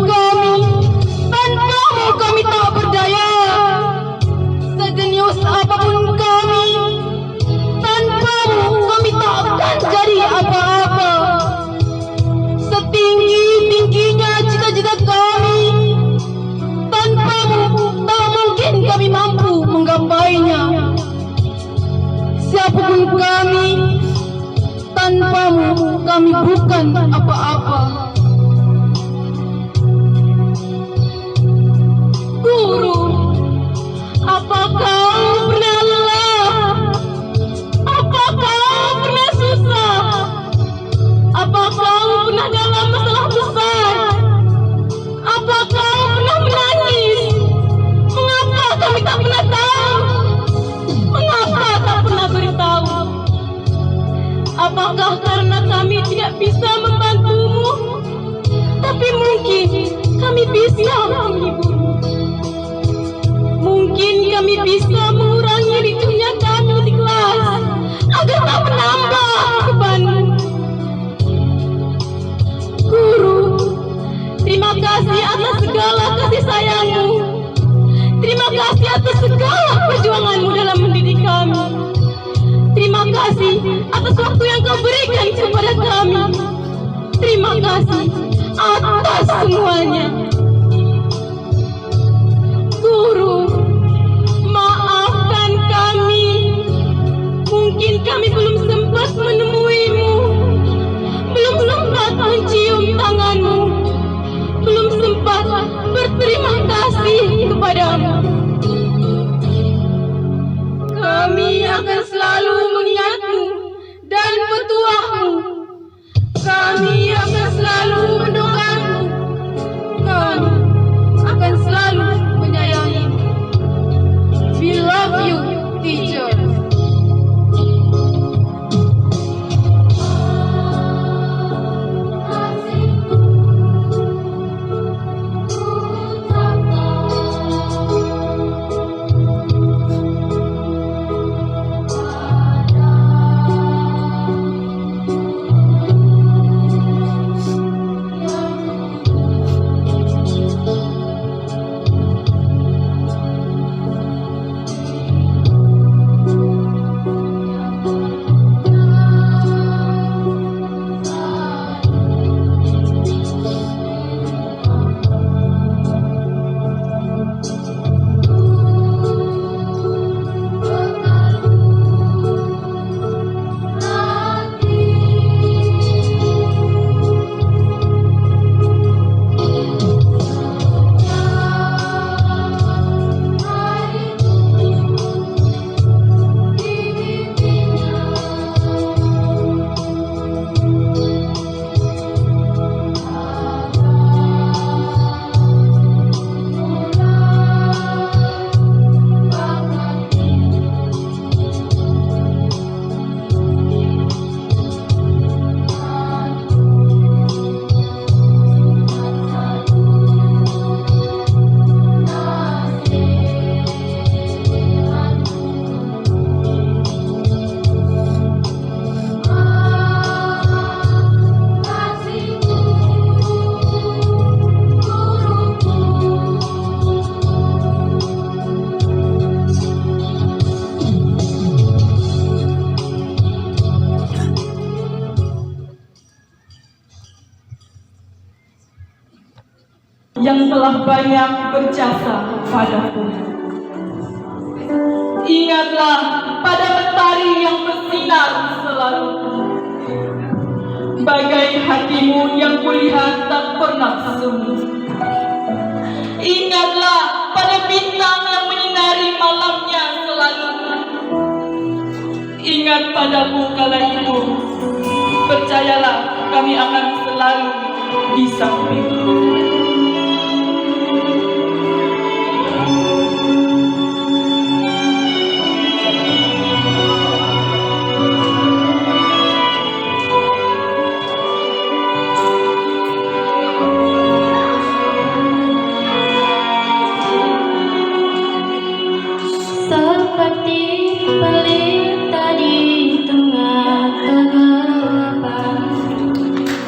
kami. Tanpamu kami tak berdaya. Sejenius apapun kami, tanpamu kami tak akan jadi apa-apa. Setinggi-tingginya cita-cita kami, tanpamu tak mungkin kami mampu menggapainya. Siapapun kami, tanpamu kami bukan apa-apa. Guru, apakah kau pernah lelah? Apakah kau pernah susah? Apakah kau pernah dalam masalah besar? Apakah kau pernah menangis? Mengapa kami tak pernah tahu? Mengapa tak pernah beritahu? Apakah karena kami tidak bisa membantumu? Tapi mungkin kami bisa menghiburmu. Mungkin kami bisa mengurangi ricuhnya kami di kelas agar tak menambah bebanmu. Guru, terima kasih atas segala kasih sayangmu. Terima kasih atas segala perjuanganmu dalam mendidik kami. Terima kasih atas waktu yang kau berikan kepada kami. Terima kasih atas semuanya. Guru, maafkan kami. Mungkin kami belum sempat menemuimu, belum sempat mencium tanganmu, belum sempat berterima kasih kepadamu. Kami akan selalu mengingatmu dan petuahmu. Kami akan selalu mendoakanmu. Kami akan selalu menyayangimu. We love you, teacher. Yang telah banyak berjasa padaku. Ingatlah pada mentari yang bersinar selalu. Bagai hatimu yang kulihat tak pernah semu. Ingatlah pada bintang yang menyinari malamnya selalu. Ingat padaku kala itu. Percayalah kami akan selalu di sampingmu.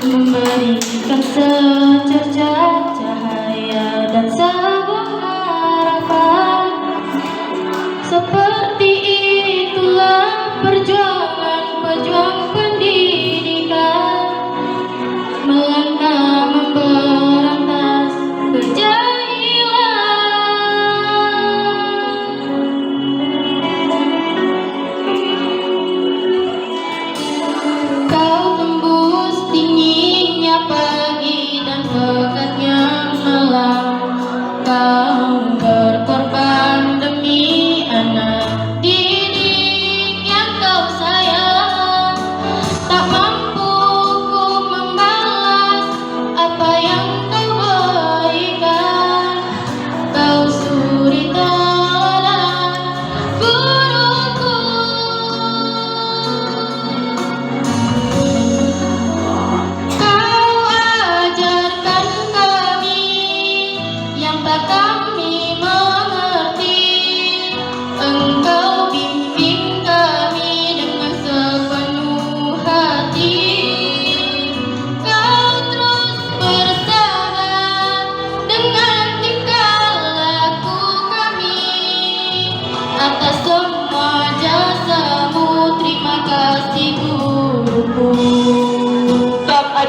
Memberikan secercah cahaya.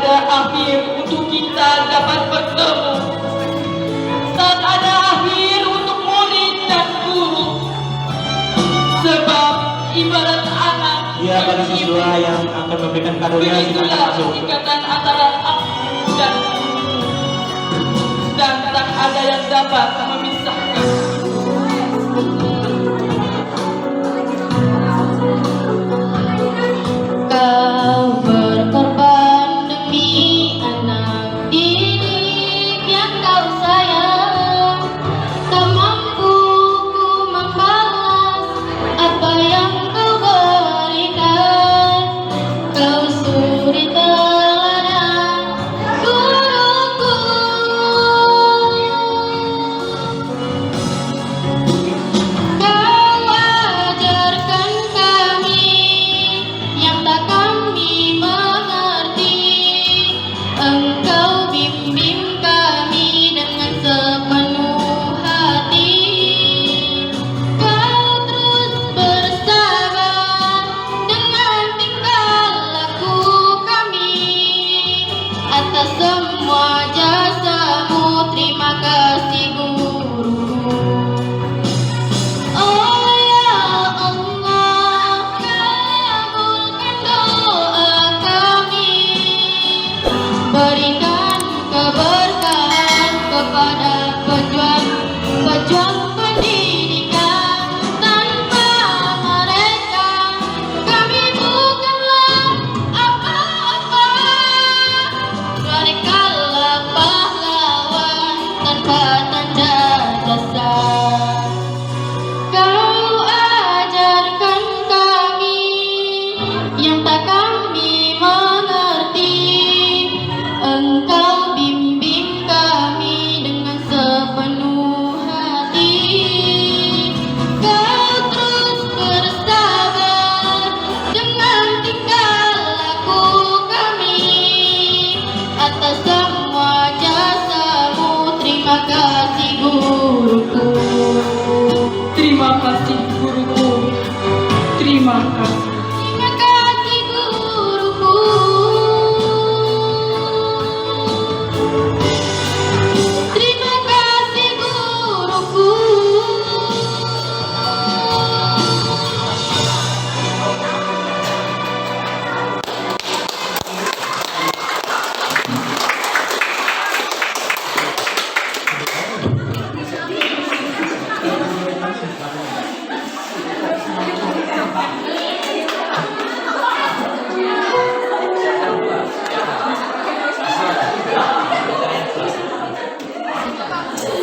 ada akhir untuk kita dapat bertemu. Tak ada akhir untuk murid dan guru. Sebab ibarat anak Ia pada siswa yang akan memberikan karunia silakan begitulah masuk. ikatan antara aku dan guru. Dan tak ada yang dapat memisahkan. Kau berkorban demi anak didik yang kau sayang. Tak mampu ku membalas apa yang kau berikan. Kau suri teladan guruku. Kau ajarkan kami yang tak kami mengerti. Engkau bimbing kami dengan sepenuh hati. Kau terus bersabar dengan tingkah laku kami. Atas semua jasamu terima kasih guruku. Oh ya Allah, kabulkan doa kami. Berikan keberkahan kepada pejuang pendidikan. Tanpa mereka kami bukanlah apa-apa. Merekalah pahlawan tanpa tanda jasa. Kau ajarkan kami yang tak kami mengerti. Engkau bimbing kami dengan sepenuh hati. Kau terus bersabar dengan tingkah laku kami. Atas semua jasamu terima kasih guruku. Terima kasih guruku. Terima kasih. Terima kasih guruku. Terima kasih guruku.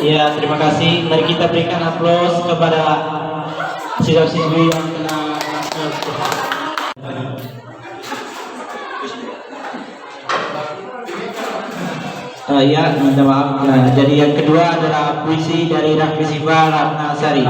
Ya, terima kasih. Mari kita berikan aplaus kepada siswa-siswi yang telah ya, minta maaf. Nah, jadi yang kedua adalah puisi dari Rahmi Siva Ratna Sari.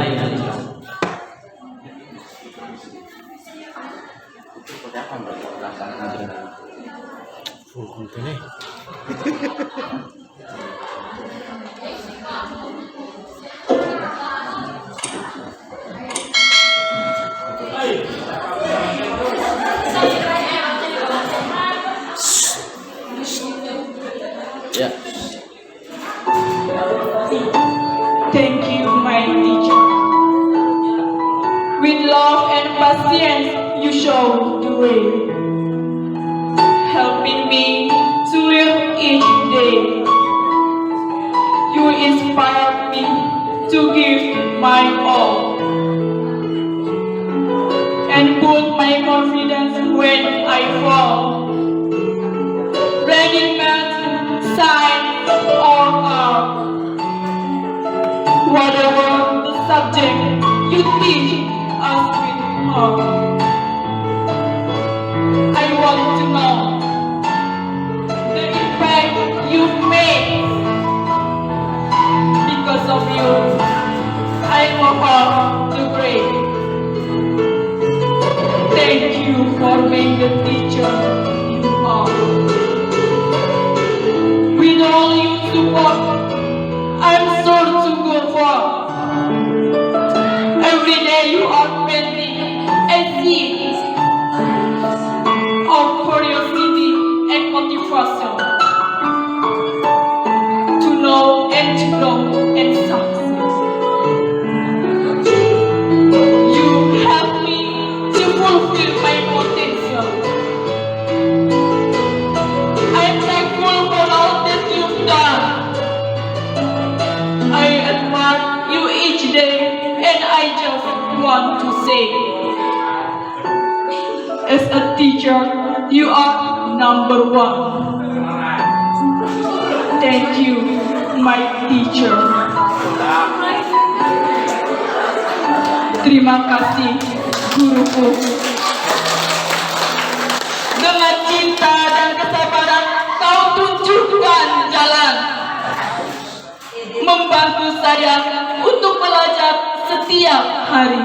Thank you, my teacher. With love and patience, you show the way, helping me to live each day. You inspire me to give my all and put my confidence when I fall. Reading math, science, or art, whatever the subject, you teach us with heart. I want to know the impact you've made. Because of you, I know how to great. Thank you for being the teacher you are. With all your support, I'm sure to go far. Every day you are planting a seed of curiosity and motivation. say, as a teacher, you are number one. Thank you, my teacher. Terima kasih, guruku. Dengan cinta dan kesabaran, kau tunjukkan jalan, membantu saya untuk belajar setiap hari.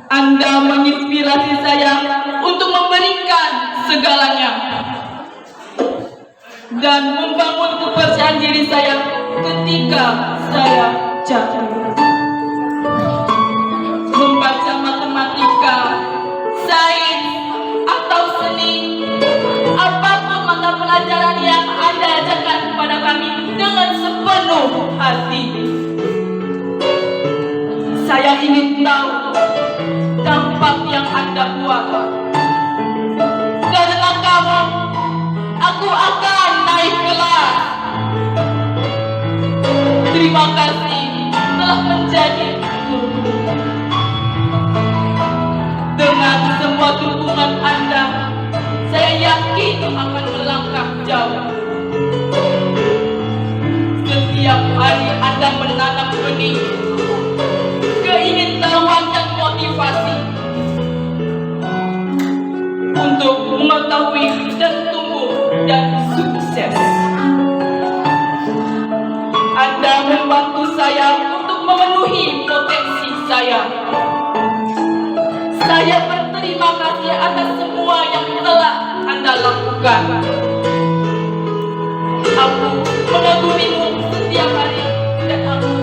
Anda menginspirasi saya untuk memberikan segalanya dan membangun kepercayaan diri saya ketika saya jatuh. Membaca matematika, sains, atau seni, apapun mata pelajaran yang Anda ajarkan kepada kami dengan sepenuh hati. Saya ingin tahu dampak yang Anda buat. Karena kamu, aku akan naik kelas. Terima kasih telah menjadi guruku. Dengan semua dukungan Anda, saya yakin akan melangkah jauh. Setiap hari Anda menanam benih keingintahuan dan motivasi untuk mengetahui dan tumbuh dan sukses. Anda membantu saya untuk memenuhi potensi saya. Saya berterima kasih atas semua yang telah Anda lakukan. Aku mengagumimu setiap hari dan aku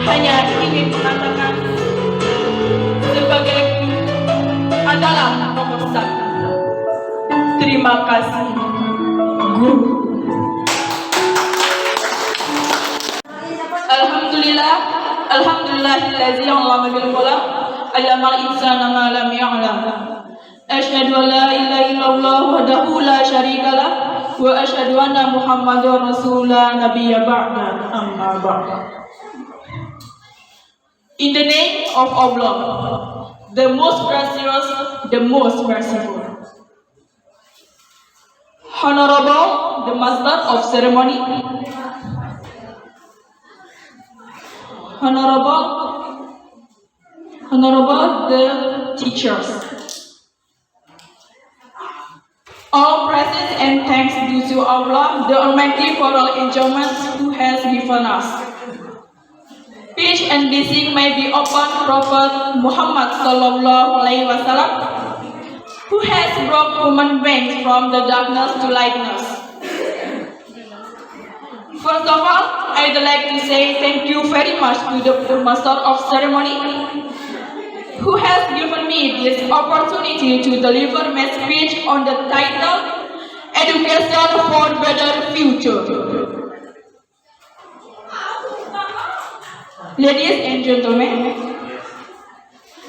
hanya ingin mengatakan sebagai guru adalah nomor satu. Terima kasih, guru. Alhamdulillahillazi 'allama bil qalam, 'allamal insana ma lam ya'lam. Asyhadu an la ilaha illallah wahdahu la syarika lah wa asyhadu anna Muhammadar rasulullah nabiyya ba'da, amma ba'd. In the name of Allah, the most gracious, the most merciful. Honorable the Master of Ceremony, Honorable the teachers, all praises and thanks due to Allah, the Almighty, for all enjoyments who has given us. Peace and blessing may be upon Prophet Muhammad sallallahu alaihi wasallam, who has brought human beings from the darkness to lightness. First of all, I'd like to say thank you very much to the Master of Ceremony, who has given me this opportunity to deliver my speech on the title, Education for Better Future. Ladies and gentlemen,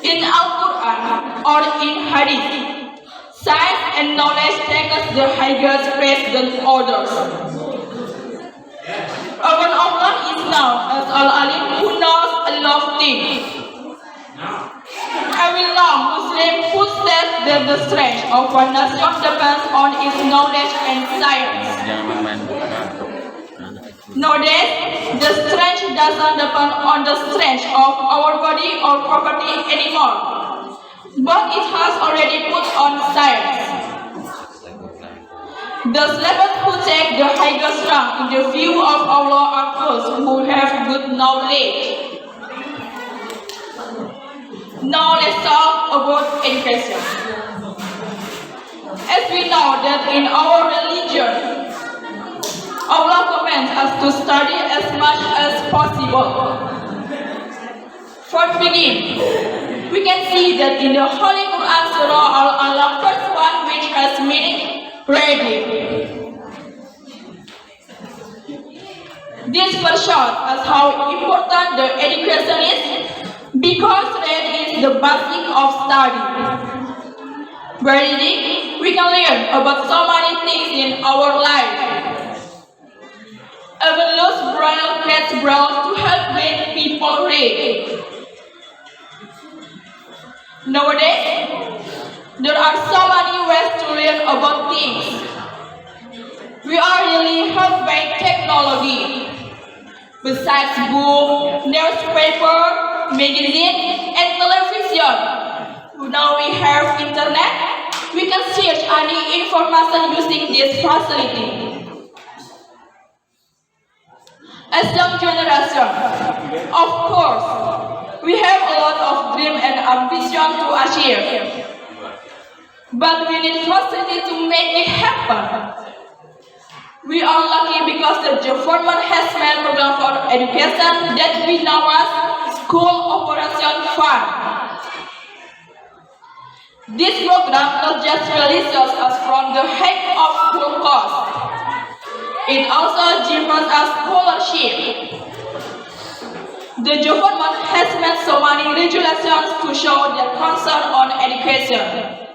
in Al-Quran or in Hadith, science and knowledge take us the highest place than others. Even Allah is known as Al-Alim, who knows a lot of things. I will now Muslim who says that the strength of a nation depends on its knowledge and science. Nowadays, the strength doesn't depend on the strength of our body or property anymore, but it has already put on science. The slaves who take the highest rank in the view of Allah are those who have good knowledge. Now let's talk about education. As we know that in our religion, Allah commands us to study as much as possible. For beginning, we can see that in the Holy Quran Surah Al-Alaq, verse 1, which has meaning ready. This verse shows us how important the education is, because read is the basic of study. By reading, we can learn about so many things in our life. Even lost braille gets braille to help make people read. Nowadays, there are so many ways to learn about things. We are really helped by technology. Besides book, newspaper, magazine, and television, now we have internet. We can search any information using this facility. As young generation, of course, we have a lot of dream and ambition to achieve. But we need facility to make it happen. We are lucky because the government has made program for education that we know as School Operation Fund. This program not just releases us from the height of school cost, it also gives us scholarship. The government has made so many regulations to show their concern on education.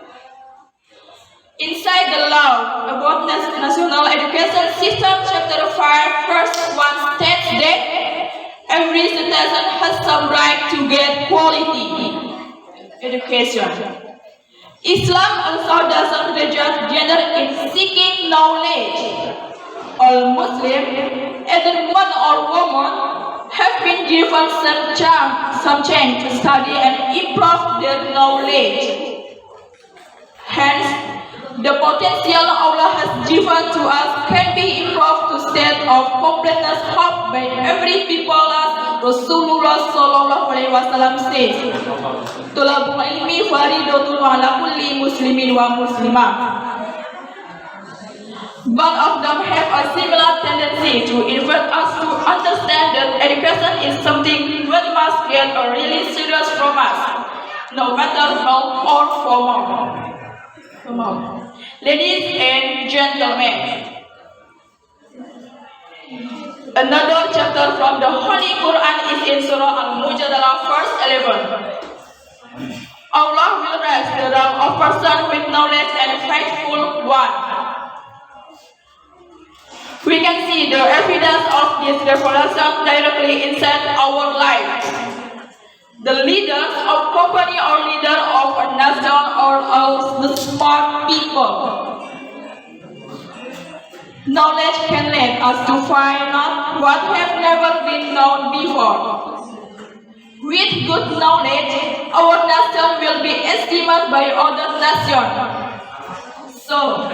Inside the law about National Education System, Chapter 5, Verse 1 states that every citizen has some right to get quality education. Islam also doesn't reject gender in seeking knowledge. All Muslims, either man or woman, have been given some chance to study and improve their knowledge. Hence, the potential Allah has given to us can be improved to state of completeness hope by every people as Rasulullah sallallahu alaihi wasallam says. Tulabul ilmi faridatun ala kulli muslimin wa muslimah. Both of them have a similar tendency to invite us to understand that education is something we must get really serious from us, no matter how or formal. Ladies and gentlemen, another chapter from the Holy Quran is in Surah Al-Mujadalah, verse 11. Allah will raise the rank of person with knowledge and faithful one. We can see the evidence of this revelation directly inside our lives. The leaders of company or leader of a nation are all the smart people. Knowledge can lead us to find out what have never been known before. With good knowledge, our nation will be esteemed by other nations. So,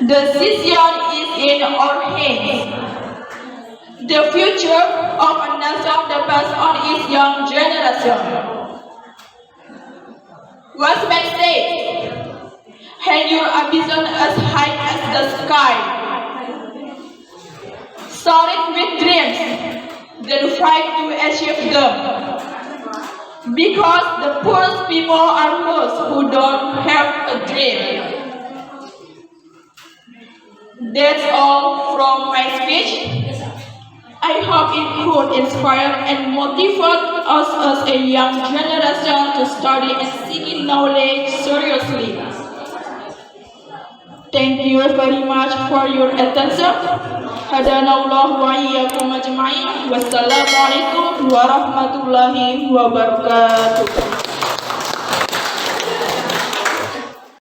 the decision is in our hands. The future of a nation depends on its young generation. Westman says, "Hang your ambition as high as the sky. Soar it with dreams, then fight to achieve them. Because the poorest people are those who don't have a dream." That's all from my speech. I hope it could inspire and motivate us as a young generation to study and seek knowledge seriously. Thank you very much for your attention. Hadanallahu wa iyyakum ajma'in. Wassalamualaikum warahmatullahi wabarakatuh.